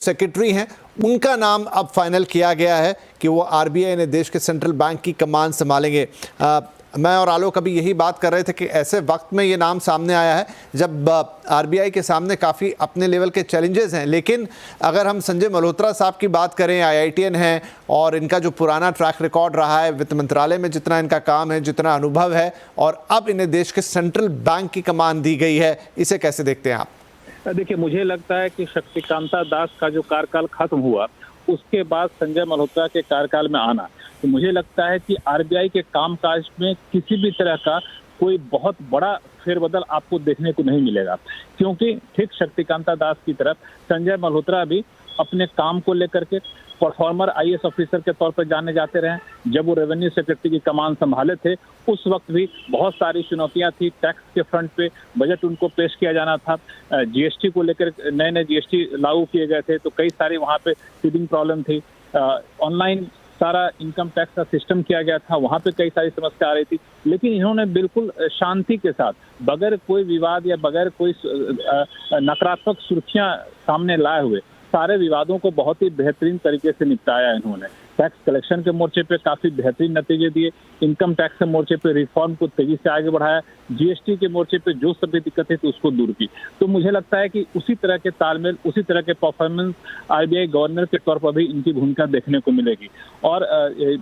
Secretary हैं उनका नाम अब फाइनल किया गया है कि वो आरबीआई ने देश के सेंट्रल बैंक की कमान संभालेंगे। मैं और आलोक अभी यही बात कर रहे थे कि ऐसे वक्त में ये नाम सामने आया है जब आरबीआई के सामने काफ़ी अपने लेवल के चैलेंजेस हैं। लेकिन अगर हम संजय मल्होत्रा साहब की बात करें, आईआईटीएन हैं और इनका जो पुराना ट्रैक रिकॉर्ड रहा है, वित्त मंत्रालय में जितना इनका काम है, जितना अनुभव है, और अब इन्हें देश के सेंट्रल बैंक की कमान दी गई है, इसे कैसे देखते हैं आप? देखिए, मुझे लगता है कि शक्तिकांता दास का जो कार्यकाल खत्म हुआ उसके बाद संजय मल्होत्रा के कार्यकाल में आना, तो मुझे लगता है कि आरबीआई के कामकाज में किसी भी तरह का कोई बहुत बड़ा फेरबदल आपको देखने को नहीं मिलेगा, क्योंकि ठीक शक्तिकांता दास की तरफ संजय मल्होत्रा भी अपने काम को लेकर के परफॉर्मर आईएएस ऑफिसर के तौर पर जाने जाते रहे। जब वो रेवेन्यू सेक्रेटरी की कमान संभाले थे उस वक्त भी बहुत सारी चुनौतियां थी। टैक्स के फ्रंट पे बजट उनको पेश किया जाना था, जीएसटी को लेकर नए नए जीएसटी लागू किए गए थे, तो कई सारी वहाँ पे सीडिंग प्रॉब्लम थी। ऑनलाइन सारा इनकम टैक्स का सिस्टम किया गया था, वहाँ पे कई सारी समस्या आ रही थी, लेकिन इन्होंने बिल्कुल शांति के साथ, बगैर कोई विवाद या बगैर कोई नकारात्मक सुर्खियां सामने लाए हुए सारे विवादों को बहुत ही बेहतरीन तरीके से निपटाया इन्होंने। टैक्स कलेक्शन के मोर्चे पे काफी बेहतरीन नतीजे दिए, इनकम टैक्स के मोर्चे पे रिफॉर्म को तेजी से आगे बढ़ाया, जीएसटी के मोर्चे पे जो सभी दिक्कतें थी उसको दूर की। तो मुझे लगता है कि उसी तरह के तालमेल, उसी तरह के परफॉर्मेंस आरबीआई गवर्नर के तौर पर भी इनकी भूमिका देखने को मिलेगी। और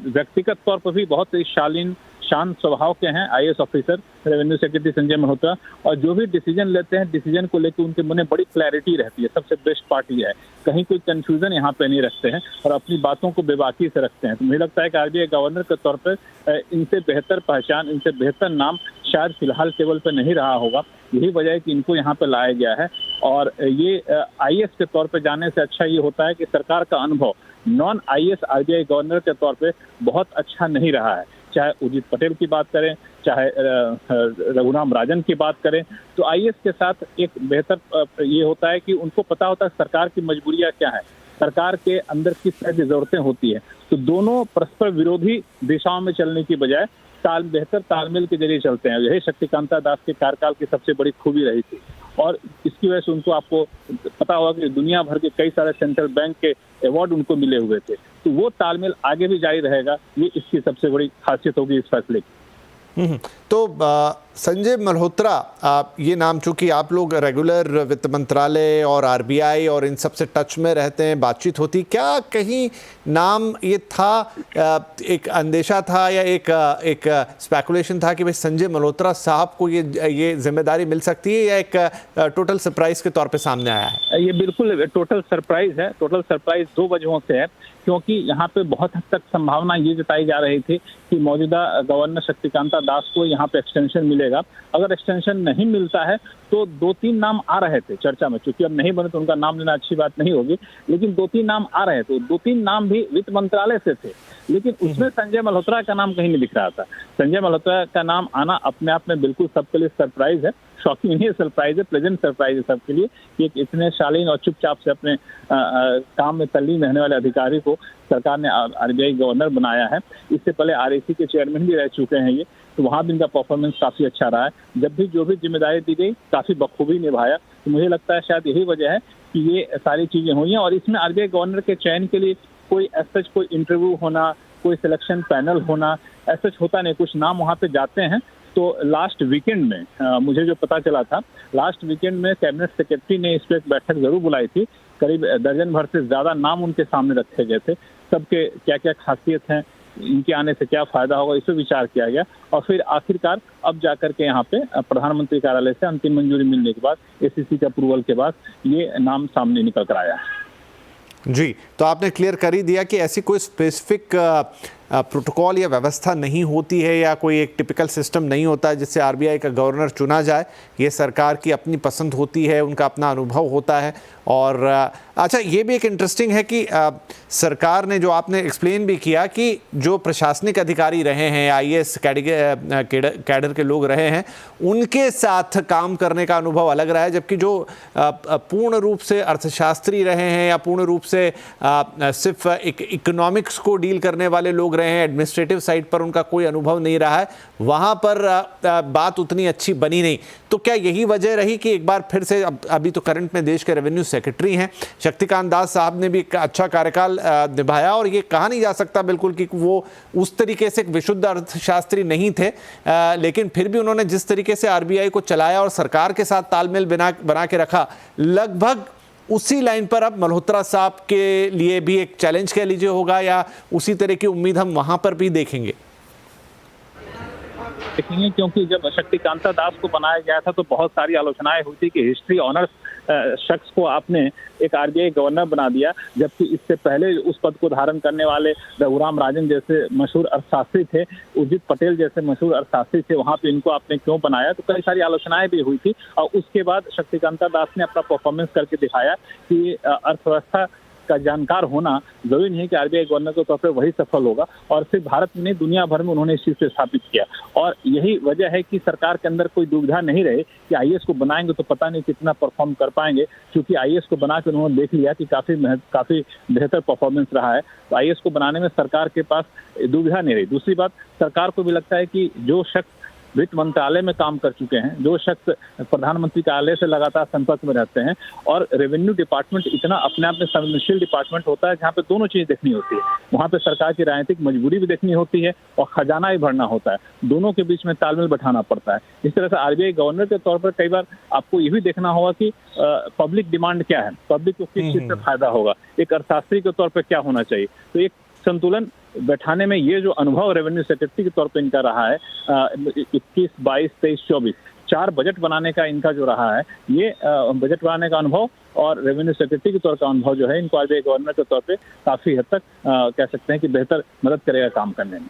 व्यक्तिगत तौर पर भी बहुत ही शालीन शांत स्वभाव के हैं IAS officer revenue secretary Sanjay Malhotra, और जो भी डिसीजन लेते हैं डिसीजन को लेकर उनके मन में बड़ी क्लैरिटी रहती है। सबसे बेस्ट पार्ट ये है, कहीं कोई कंफ्यूजन यहाँ पे नहीं रखते हैं और अपनी बातों को बेबाकी से रखते हैं। तो मुझे लगता है कि आरबीआई गवर्नर के तौर पर इनसे बेहतर पहचान, इनसे बेहतर नाम शायद फिलहाल टेबल पर नहीं रहा होगा। यही वजह है कि इनको यहाँ पे लाया गया है। और ये आईएएस के तौर पर जाने से अच्छा ये होता है कि सरकार का अनुभव नॉन आईएएस आरबीआई गवर्नर के तौर पर बहुत अच्छा नहीं रहा है। चाहे उदित पटेल की बात करें, चाहे रघुराम राजन की बात करें, तो आईएएस के साथ एक बेहतर ये होता है कि उनको पता होता है सरकार की मजबूरियां क्या है, सरकार के अंदर किस तरह की जरूरतें होती है। तो दोनों परस्पर विरोधी दिशाओं में चलने की बजाय बेहतर तालमेल के जरिए चलते हैं। यही शक्तिकांता दास के कार्यकाल की सबसे बड़ी खूबी रही थी, और इसकी वजह से उनको, आपको पता होगा कि दुनिया भर के कई सारे सेंट्रल बैंक के अवार्ड उनको मिले हुए थे। तो वो तालमेल आगे भी जारी रहेगा, ये इसकी सबसे बड़ी खासियत होगी इस फैसले की। तो संजय मल्होत्रा, ये नाम, चूंकि आप लोग रेगुलर वित्त मंत्रालय और आरबीआई और इन सब से टच में रहते हैं, बातचीत होती, क्या कहीं नाम ये था, एक अंदेशा था या एक स्पेकुलेशन था कि भाई संजय मल्होत्रा साहब को ये जिम्मेदारी मिल सकती है, या एक टोटल सरप्राइज के तौर पे सामने आया है? ये बिल्कुल टोटल सरप्राइज है। टोटल सरप्राइज दो वजहों से है, क्योंकि यहाँ पे बहुत हद तक संभावना ये जताई जा रही थी कि मौजूदा गवर्नर शक्तिकांता दास को यहाँ पे एक्सटेंशन मिलेगा। अगर एक्सटेंशन नहीं मिलता है तो 2-3 नाम आ रहे थे चर्चा में, चूंकि अब नहीं बने तो उनका नाम लेना अच्छी बात नहीं होगी, लेकिन 2-3 नाम आ रहे थे। 2-3 नाम भी वित्त मंत्रालय से थे, लेकिन उसमें संजय मल्होत्रा का नाम कहीं नहीं दिख रहा था। संजय मल्होत्रा का नाम आना अपने आप में बिल्कुल सबके लिए सरप्राइज है। शॉकिंग नहीं है, सरप्राइज है, प्लेजेंट सरप्राइज है सबके लिए कि इतने शालीन और चुपचाप से अपने काम में तल्लीन रहने वाले अधिकारी को सरकार ने आरबीआई गवर्नर बनाया है। इससे पहले आरएसी के चेयरमैन भी रह चुके हैं ये, तो वहाँ भी इनका परफॉर्मेंस काफी अच्छा रहा है। जब भी जो भी जिम्मेदारी दी गई काफी बखूबी निभाया। तो मुझे लगता है शायद यही वजह है कि ये सारी चीजें हुई हैं। और इसमें आरबीआई गवर्नर के चयन के लिए कोई ऐसा कोई इंटरव्यू होना, कोई सिलेक्शन पैनल होना, ऐसा होता नहीं। कुछ नाम वहाँ पे जाते हैं। तो लास्ट वीकेंड में मुझे जो पता चला था, लास्ट वीकेंड में कैबिनेट सेक्रेटरी ने इस पर एक बैठक जरूर बुलाई थी। करीब दर्जन भर से ज्यादा नाम उनके सामने रखे गए थे। सबके क्या क्या खासियत हैं, इनके आने से क्या फायदा होगा, इस पर विचार किया गया। और फिर आखिरकार अब जाकर के यहाँ पे प्रधानमंत्री कार्यालय से अंतिम मंजूरी मिलने के बाद, एसीसी के अप्रूवल के बाद, ये नाम सामने निकल कर आया है। जी, तो आपने क्लियर कर ही दिया कि ऐसी कोई स्पेसिफिक प्रोटोकॉल या व्यवस्था नहीं होती है, या कोई एक टिपिकल सिस्टम नहीं होता है जिससे आरबीआई का गवर्नर चुना जाए। ये सरकार की अपनी पसंद होती है, उनका अपना अनुभव होता है। और अच्छा, ये भी एक इंटरेस्टिंग है कि सरकार ने, जो आपने एक्सप्लेन भी किया, कि जो प्रशासनिक अधिकारी रहे हैं, आईएएस कैडर के लोग रहे हैं, उनके साथ काम करने का अनुभव अलग रहा है, जबकि जो पूर्ण रूप से अर्थशास्त्री रहे हैं या पूर्ण रूप से सिर्फ इकोनॉमिक्स को डील करने वाले लोग रहे हैं, एडमिनिस्ट्रेटिव साइड पर उनका कोई अनुभव नहीं रहा है, वहाँ पर बात उतनी अच्छी बनी नहीं। तो क्या यही वजह रही कि एक बार फिर से, अभी तो करंट में देश के रेवेन्यू सेक्रेटरी हैं, शक्तिकांत दास साहब ने भी एक अच्छा कार्यकाल निभाया, और ये कहा नहीं जा सकता बिल्कुल कि वो उस तरीके से एक विशुद्ध अर्थशास्त्री नहीं थे, लेकिन फिर भी उन्होंने जिस तरीके से आरबीआई को चलाया और सरकार के साथ तालमेल बना के रखा, लगभग उसी लाइन पर अब मल्होत्रा साहब के लिए भी एक चैलेंज कह लीजिए होगा, या उसी तरह की उम्मीद हम वहां पर भी देखेंगे? क्योंकि जब शक्तिकांता दास को बनाया गया था तो बहुत सारी आलोचनाएं हुई थी कि हिस्ट्री ऑनर्स शख्स को आपने एक आरबीआई गवर्नर बना दिया, जबकि इससे पहले उस पद को धारण करने वाले रघुराम राजन जैसे मशहूर अर्थशास्त्री थे, उर्जित पटेल जैसे मशहूर अर्थशास्त्री थे, वहां पे इनको आपने क्यों बनाया? तो कई सारी आलोचनाएं भी हुई थी। और उसके बाद शक्तिकांता दास ने अपना परफॉर्मेंस करके दिखाया कि अर्थव्यवस्था का जानकार होना जरूरी नहीं है कि आरबीआई गवर्नर के तौर पर वही सफल होगा, और सिर्फ भारत में नहीं दुनिया भर में उन्होंने इस चीज से स्थापित किया। और यही वजह है कि सरकार के अंदर कोई दुविधा नहीं रहे कि आईएएस को बनाएंगे तो पता नहीं कितना परफॉर्म कर पाएंगे, क्योंकि आईएएस को बना के उन्होंने देख लिया कि काफी बेहतर परफॉर्मेंस रहा है। तो आईएएस को बनाने में सरकार के पास दुविधा नहीं रही। दूसरी बात, सरकार को भी लगता है कि जो शख्स वित्त मंत्रालय में काम कर चुके हैं, जो शख्स प्रधानमंत्री कार्यालय से लगातार संपर्क में रहते हैं, और रेवेन्यू डिपार्टमेंट इतना अपने आप में संवेदनशील डिपार्टमेंट होता है जहाँ पे दोनों चीज देखनी होती है। वहाँ पे सरकार की राजनीतिक मजबूरी भी देखनी होती है और खजाना भी भरना होता है, दोनों के बीच में तालमेल बैठाना पड़ता है। इस तरह से आरबीआई गवर्नर के तौर पर कई बार आपको ये भी देखना होगा कि पब्लिक डिमांड क्या है, पब्लिक को किस चीज से फायदा होगा, एक अर्थशास्त्री के तौर पर क्या होना चाहिए। तो एक संतुलन बैठाने में ये जो अनुभव रेवेन्यू सेक्रेटरी के तौर पे इनका रहा है, 21, 22, 23, 24 4 बजट बनाने का इनका जो रहा है, ये बजट बनाने का अनुभव और रेवेन्यू सेक्रेटरी के तौर का अनुभव जो है, इनको आरबीआई गवर्नर के तौर पे काफी हद तक कह सकते हैं कि बेहतर मदद करेगा काम करने में।